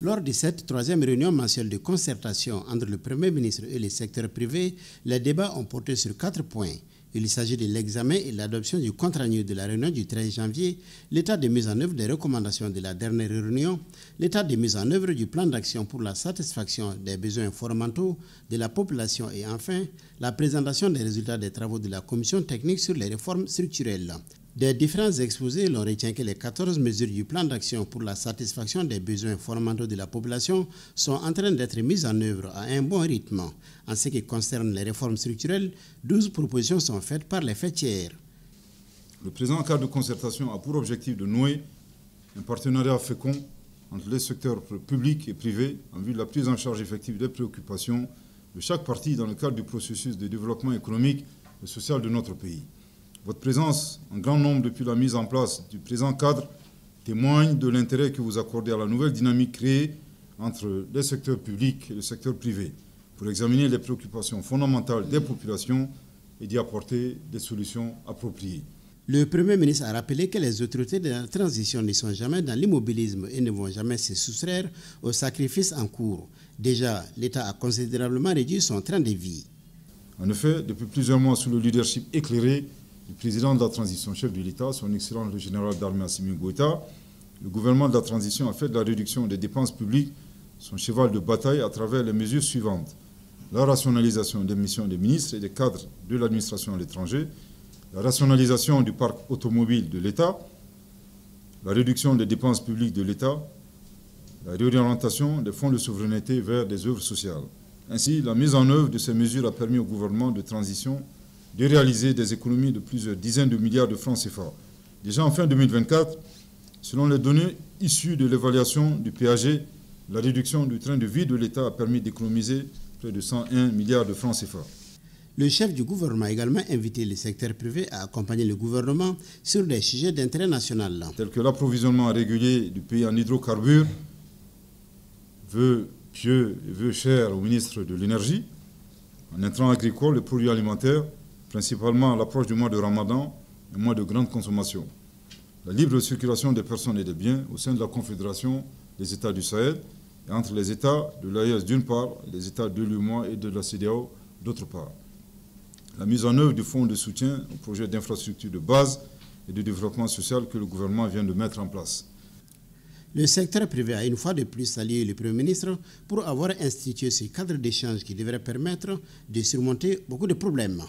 Lors de cette troisième réunion mensuelle de concertation entre le Premier ministre et les secteurs privés, les débats ont porté sur 4 points. Il s'agit de l'examen et l'adoption du compte rendu de la réunion du 13 janvier, l'état de mise en œuvre des recommandations de la dernière réunion, l'état de mise en œuvre du plan d'action pour la satisfaction des besoins fondamentaux de la population et enfin, la présentation des résultats des travaux de la commission technique sur les réformes structurelles. Des différents exposés, l'on retient que les 14 mesures du plan d'action pour la satisfaction des besoins fondamentaux de la population sont en train d'être mises en œuvre à un bon rythme. En ce qui concerne les réformes structurelles, 12 propositions sont faites par les faits tiers. Le présent cadre de concertation a pour objectif de nouer un partenariat fécond entre les secteurs publics et privés en vue de la prise en charge effective des préoccupations de chaque partie dans le cadre du processus de développement économique et social de notre pays. Votre présence en grand nombre depuis la mise en place du présent cadre témoigne de l'intérêt que vous accordez à la nouvelle dynamique créée entre les secteurs publics et le secteur privé pour examiner les préoccupations fondamentales des populations et d'y apporter des solutions appropriées. Le Premier ministre a rappelé que les autorités de la transition ne sont jamais dans l'immobilisme et ne vont jamais se soustraire aux sacrifices en cours. Déjà, l'État a considérablement réduit son train de vie. En effet, depuis plusieurs mois, sous le leadership éclairé du président de la transition, chef de l'État, son Excellence le général d'armée Assimi Goïta, le gouvernement de la transition a fait de la réduction des dépenses publiques son cheval de bataille à travers les mesures suivantes. La rationalisation des missions des ministres et des cadres de l'administration à l'étranger, la rationalisation du parc automobile de l'État, la réduction des dépenses publiques de l'État, la réorientation des fonds de souveraineté vers des œuvres sociales. Ainsi, la mise en œuvre de ces mesures a permis au gouvernement de transition de réaliser des économies de plusieurs dizaines de milliards de francs CFA. Déjà en fin 2024, selon les données issues de l'évaluation du PAG, la réduction du train de vie de l'État a permis d'économiser près de 101 milliards de francs CFA. Le chef du gouvernement a également invité le secteur privé à accompagner le gouvernement sur des sujets d'intérêt national. Tels que l'approvisionnement régulier du pays en hydrocarbures, vœux pieux et vœux chers au ministre de l'Énergie, en intrants agricoles et produits alimentaires, principalement à l'approche du mois de Ramadan, un mois de grande consommation. La libre circulation des personnes et des biens au sein de la Confédération des États du Sahel et entre les États de l'AES d'une part et les États de l'UEMOA et de la CEDEAO d'autre part. La mise en œuvre du fonds de soutien aux projets d'infrastructure de base et de développement social que le gouvernement vient de mettre en place. Le secteur privé a une fois de plus salué le Premier ministre pour avoir institué ce cadre d'échange qui devrait permettre de surmonter beaucoup de problèmes.